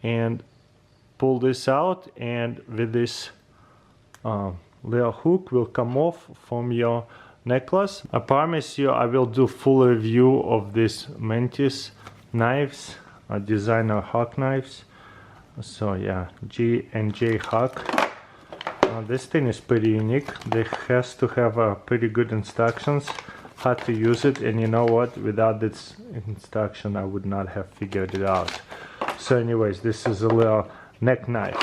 and pull this out, and with this little hook will come off from your necklace. I promise you I will do full review of these Mantis knives, designer Hawk knives. So yeah, G&J Hawk. This thing is pretty unique. It has to have pretty good instructions how to use it, and you know what, without this instruction I would not have figured it out. So anyways, this is a little neck knife.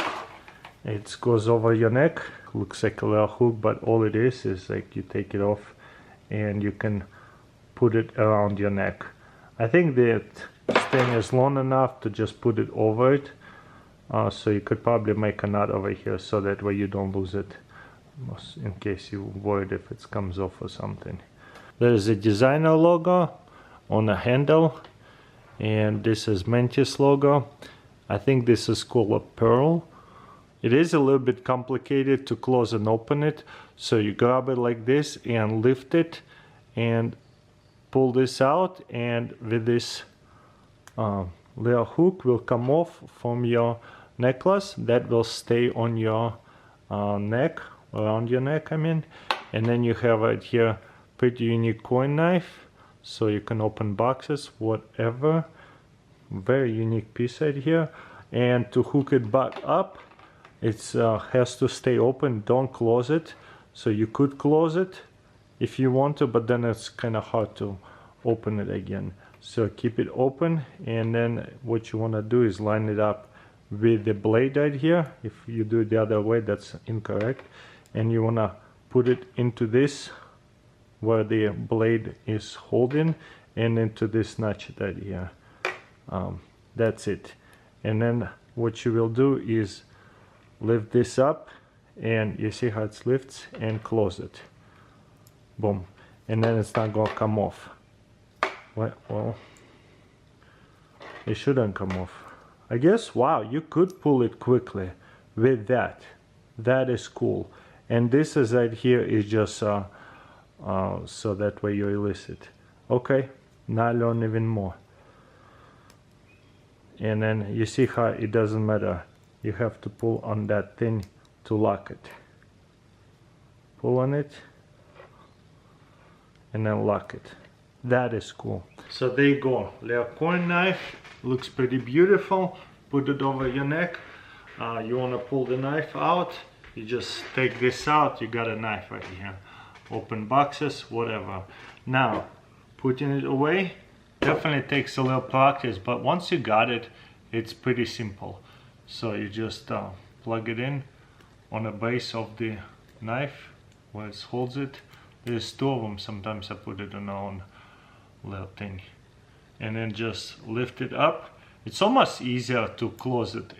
It goes over your neck, looks like a little hook, but all it is like you take it off and you can put it around your neck. I think that thing is long enough to just put it over it, so you could probably make a knot over here so that way you don't lose it, in case you're worried if it comes off or something. There is a designer logo on the handle, and this is Mantis logo. I think this is called a pearl. It is a little bit complicated to close and open it, so you grab it like this and lift it and pull this out, and with this little hook will come off from your necklace that will stay on your neck, around your neck I mean. And then you have right here pretty unique coin knife, so you can open boxes, whatever. Very unique piece right here. And to hook it back up, it has to stay open, don't close it. So you could close it if you want to, but then it's kind of hard to open it again. So keep it open, and then what you want to do is line it up with the blade right here. If you do it the other way, that's incorrect. And you want to put it into this where the blade is holding, and into this notch right here. That's it. And then what you will do is lift this up, and you see how it lifts, and close it. Boom. And then it's not gonna come off. Well, it shouldn't come off, I guess. Wow, you could pull it quickly with that. That is cool. And this is right here is just so that way you release it. Okay, now learn even more. And then you see how it doesn't matter. You have to pull on that thing to lock it. Pull on it and then lock it. That is cool. So there you go. Little coin knife. Looks pretty beautiful. Put it over your neck. You want to pull the knife out. You just take this out. You got a knife right here. Open boxes, whatever. Now, putting it away definitely takes a little practice, but once you got it, it's pretty simple. So you just plug it in on the base of the knife where it holds it. There's two of them. Sometimes I put it on our own little thing, and then just lift it up. It's almost easier to close it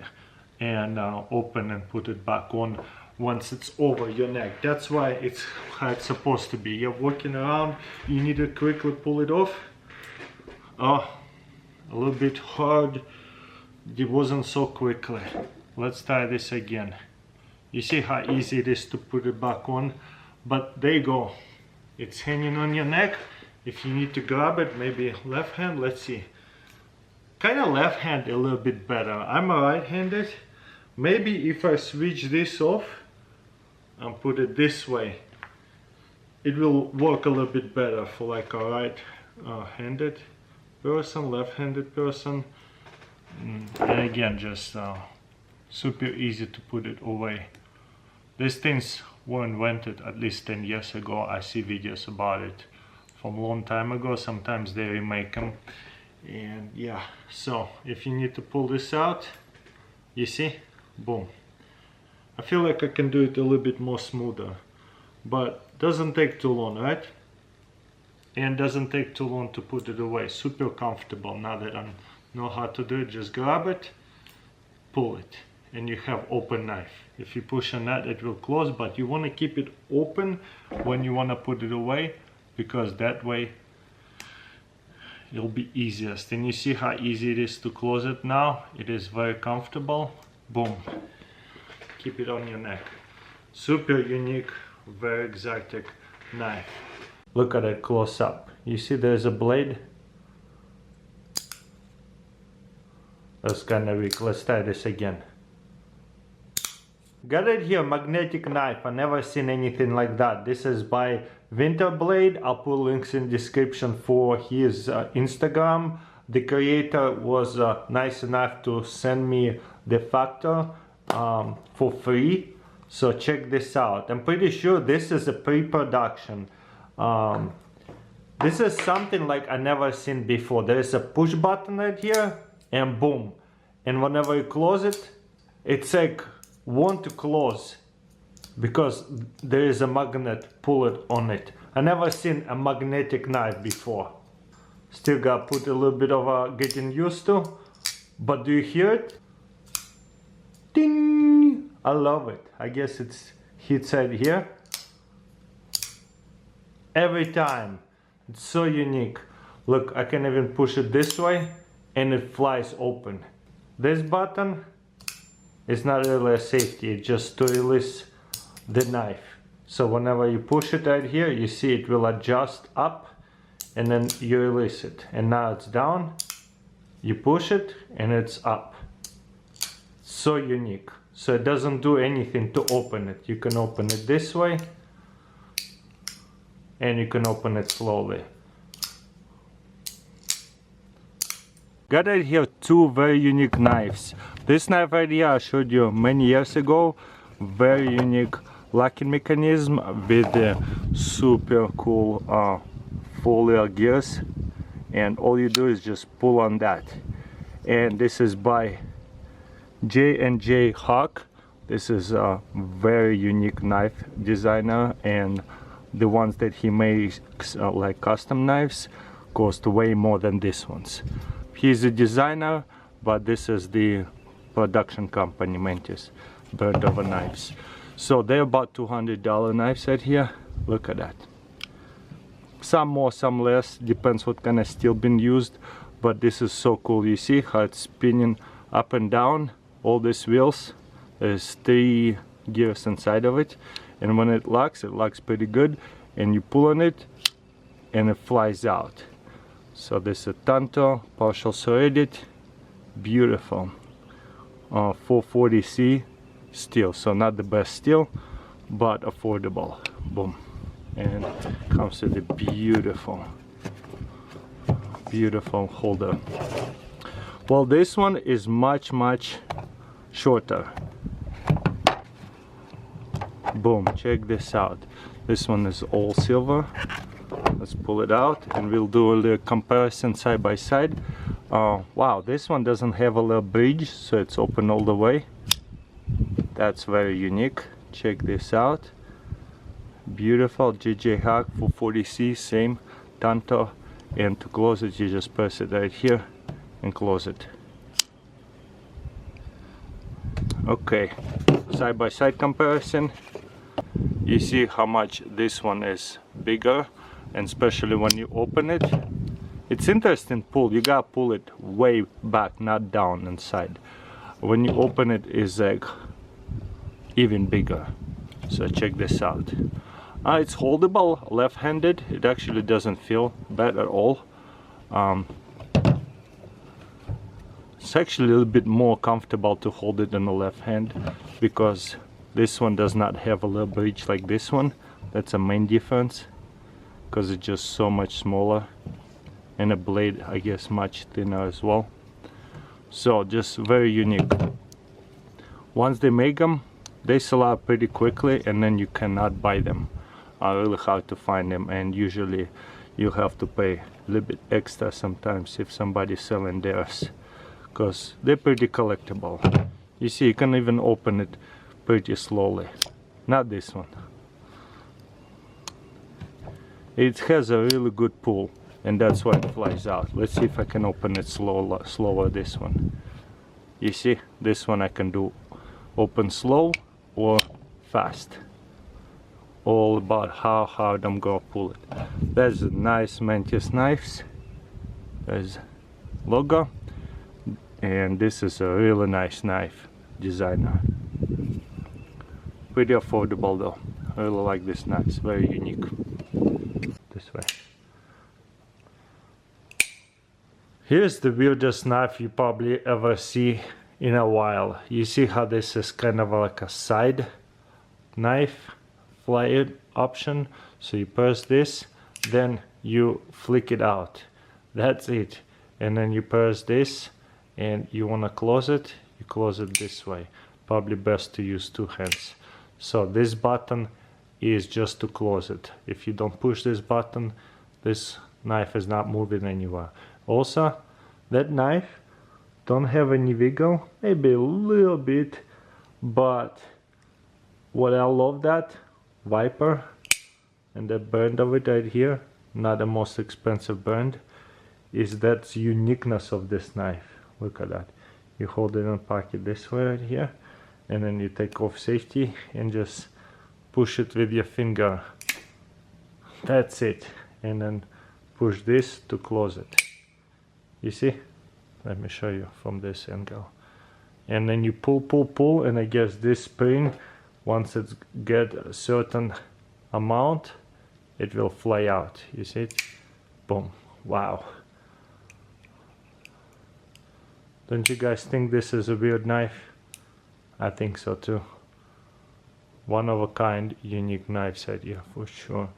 and open and put it back on once it's over your neck. That's why it's how it's supposed to be. You're walking around, you need to quickly pull it off. Oh, a little bit hard. It wasn't so quickly. Let's try this again. You see how easy it is to put it back on, but there you go. It's hanging on your neck. If you need to grab it, maybe left hand, let's see. Kind of left hand a little bit better. I'm a right-handed. Maybe if I switch this off and put it this way, it will work a little bit better for like a right-handed person, left-handed person. And again, just super easy to put it away. These things were invented at least 10 years ago. I see videos about it from a long time ago. Sometimes they remake them. And yeah, so if you need to pull this out, you see, boom. I feel like I can do it a little bit more smoother, but doesn't take too long, right? And doesn't take too long to put it away. Super comfortable. Now that I know how to do it, just grab it, pull it, and you have open knife. If you push on that, it will close, but you want to keep it open when you want to put it away, because that way it'll be easiest. And you see how easy it is to close it now. It is very comfortable. Boom. Keep it on your neck. Super unique, very exotic knife. Look at it close up. You see there's a blade. That's kind of weak. Let's try this again. Got it here, magnetic knife. I never seen anything like that. This is by Winterblade. I'll put links in description for his Instagram. The creator was nice enough to send me the factor for free. So check this out. I'm pretty sure this is a pre-production. This is something like I never seen before. There is a push button right here and boom. And whenever you close it, it's like want to close because there is a magnet pulled on it. I never seen a magnetic knife before. Still got put a little bit of getting used to, but do you hear it? Ding! I love it. I guess it's hits right here. Every time. It's so unique. Look, I can even push it this way and it flies open. This button is not really a safety, it's just to release the knife. So whenever you push it right here, you see it will adjust up and then you release it. And now it's down, you push it and it's up. So unique. So it doesn't do anything to open it. You can open it this way and you can open it slowly. Got right here two very unique knives. This knife right here I showed you many years ago. Very unique locking mechanism with the super cool 4-layer gears, and all you do is just pull on that. And this is by J&J Hawk. This is a very unique knife designer, and the ones that he makes like custom knives cost way more than these ones. He's a designer, but this is the production company, Mantis Burnt Over Knives. So they're about $200 knives right here. Look at that. Some more, some less, depends what kind of steel been used, but this is so cool. You see how it's spinning up and down, all these wheels. There's 3 gears inside of it, and when it locks pretty good, and you pull on it and it flies out. So this is a Tanto, partial serrated, beautiful 440C steel. So not the best steel, but affordable. Boom. And comes with a beautiful, beautiful holder. Well, this one is much shorter. Boom, check this out. This one is all silver. Let's pull it out and we'll do a little comparison side by side. Wow, this one doesn't have a little bridge, so it's open all the way. That's very unique. Check this out. Beautiful J&J Hawk 440C, same Tanto. And to close it, you just press it right here and close it. Okay, side by side comparison. You see how much this one is bigger, and especially when you open it, it's interesting pull. You gotta pull it way back, not down inside. When you open it, is like even bigger. So check this out. It's holdable left-handed. It actually doesn't feel bad at all. It's actually a little bit more comfortable to hold it in the left hand because this one does not have a little bridge like this one. That's a main difference, because it's just so much smaller, and the blade, I guess, much thinner as well. So just very unique. Once they make them, they sell out pretty quickly, and then you cannot buy them. Really hard to find them, and usually you have to pay a little bit extra sometimes if somebody's selling theirs, because they're pretty collectible. You see, you can even open it pretty slowly. Not this one. It has a really good pull, and that's why it flies out. Let's see if I can open it slower this one. You see, this one I can do open slow or fast. All about how hard I'm gonna pull it. There's a nice Mantis knives. There's logo, and this is a really nice knife designer. Pretty affordable though. I really like this knife. It's very unique. This way. Here's the weirdest knife you probably ever see in a while. You see how this is kind of like a side knife fly option. So you press this, then you flick it out. That's it. And then you press this and you want to close it, you close it this way. Probably best to use two hands. So this button is just to close it. If you don't push this button, this knife is not moving anywhere. Also, that knife don't have any wiggle, maybe a little bit, but what I love that Viper and that brand of it right here, not the most expensive brand, is that uniqueness of this knife. Look at that. You hold it in pocket this way right here, and then you take off safety and just push it with your finger. That's it. And then push this to close it. You see? Let me show you from this angle. And then you pull, and I guess this spring, once it's get a certain amount, it will fly out. You see it? Boom. Wow. Don't you guys think this is a weird knife? I think so too. One of a kind, unique knife set, yeah, for sure.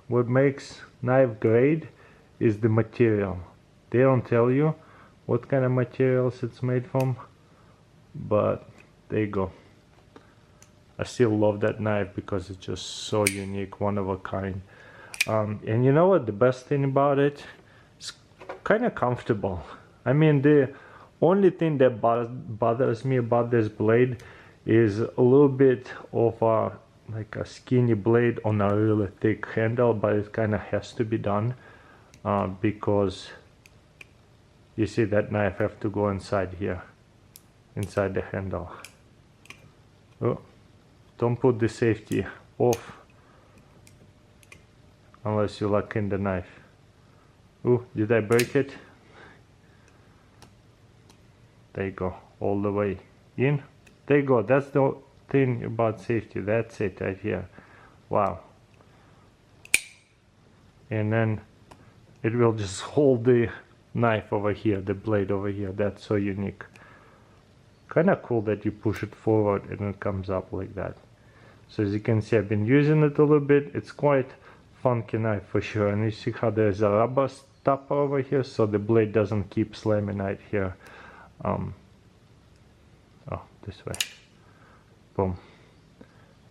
What makes knife great is the material. They don't tell you what kind of materials it's made from, but there you go. I still love that knife because it's just so unique, one of a kind. And you know what the best thing about it? It's kind of comfortable. I mean, the only thing that bothers me about this blade is a little bit of a like a skinny blade on a really thick handle, but it kind of has to be done because you see that knife have to go inside here, inside the handle. Oh, don't put the safety off unless you lock in the knife. Oh, did I break it? There you go, all the way in. There you go, that's the thing about safety. That's it right here. Wow. And then it will just hold the knife over here, the blade over here. That's so unique. Kind of cool that you push it forward and it comes up like that. So as you can see, I've been using it a little bit. It's quite funky knife for sure. And you see how there's a rubber stopper over here, so the blade doesn't keep slamming right here. Oh, this way. Boom.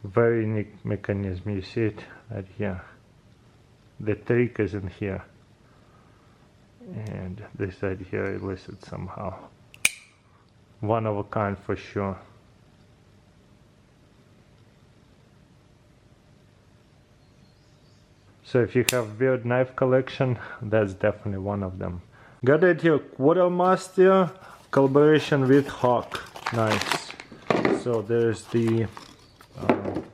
Very unique mechanism. You see it right here. The trick is in here. And this right here is listed somehow. One of a kind for sure. So if you have weird knife collection, that's definitely one of them. Got it here, Quartermaster collaboration with Hawk knives. So there's the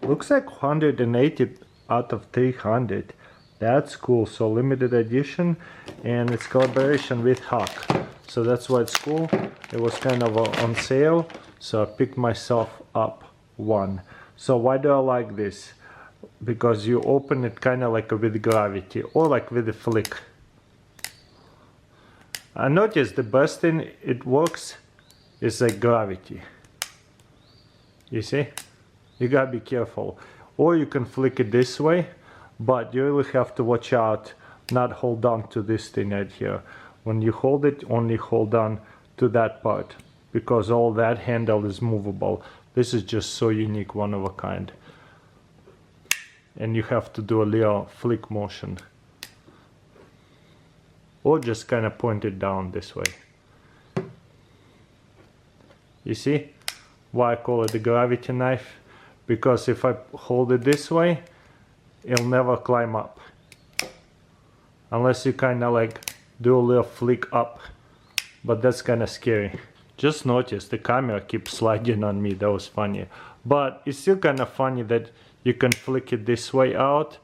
looks like 180 out of 300. That's cool. So limited edition, and it's collaboration with Hawk. So that's why it's cool. It was kind of on sale, so I picked myself up one. So why do I like this? Because you open it kind of like with gravity or like with a flick. I noticed the best thing it works is like gravity. You see? You gotta be careful. Or you can flick it this way, but you really have to watch out, not hold on to this thing right here. When you hold it, only hold on to that part, because all that handle is movable. This is just so unique, one of a kind. And you have to do a little flick motion. Or just kind of point it down this way. You see why I call it a gravity knife? Because if I hold it this way, it'll never climb up. Unless you kind of like do a little flick up. But that's kind of scary. Just notice the camera keeps sliding on me. That was funny. But it's still kind of funny that you can flick it this way out.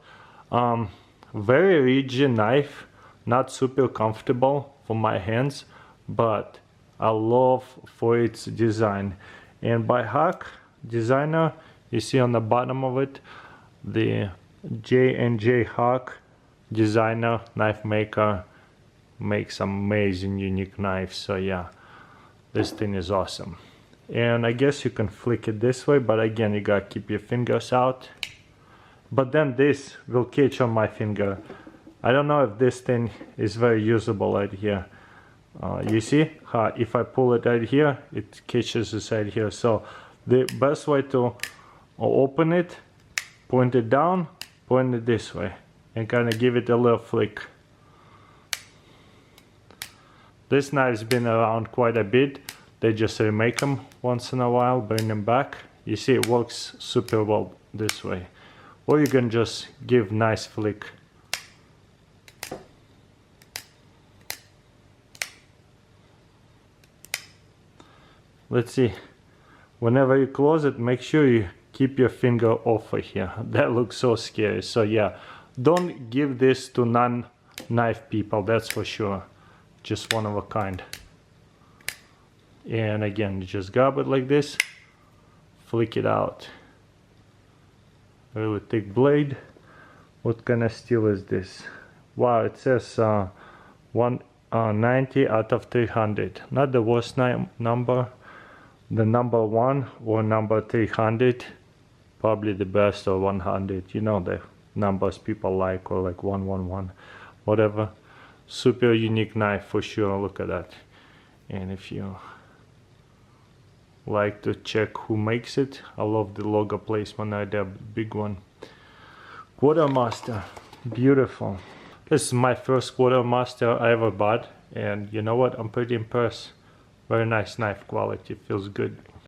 Very rigid knife. Not super comfortable for my hands. But I love for its design. And by Hawk Designer, you see on the bottom of it, the J&J Hawk Designer Knife Maker makes amazing unique knives. So yeah, this thing is awesome. And I guess you can flick it this way, but again, you gotta keep your fingers out. But then this will catch on my finger. I don't know if this thing is very usable right here. You see how if I pull it right here, it catches this right here. So the best way to open it, point it down, point it this way, and kind of give it a little flick. This knife's been around quite a bit. They just remake them once in a while, bring them back. You see it works super well this way. Or you can just give nice flick. Let's see. Whenever you close it, make sure you keep your finger off of here. That looks so scary. So yeah, don't give this to non-knife people, that's for sure. Just one of a kind. And again, you just grab it like this, flick it out. Really thick blade. What kind of steel is this? Wow, it says 190 out of 300. Not the worst number. The number 1 or number 300, probably the best, or 100. You know the numbers people like, or like 111, whatever. Super unique knife for sure. Look at that. And if you like to check who makes it, I love the logo placement right there, big one. Quartermaster, beautiful. This is my first Quartermaster I ever bought, and you know what, I'm pretty impressed. Very nice knife quality, feels good.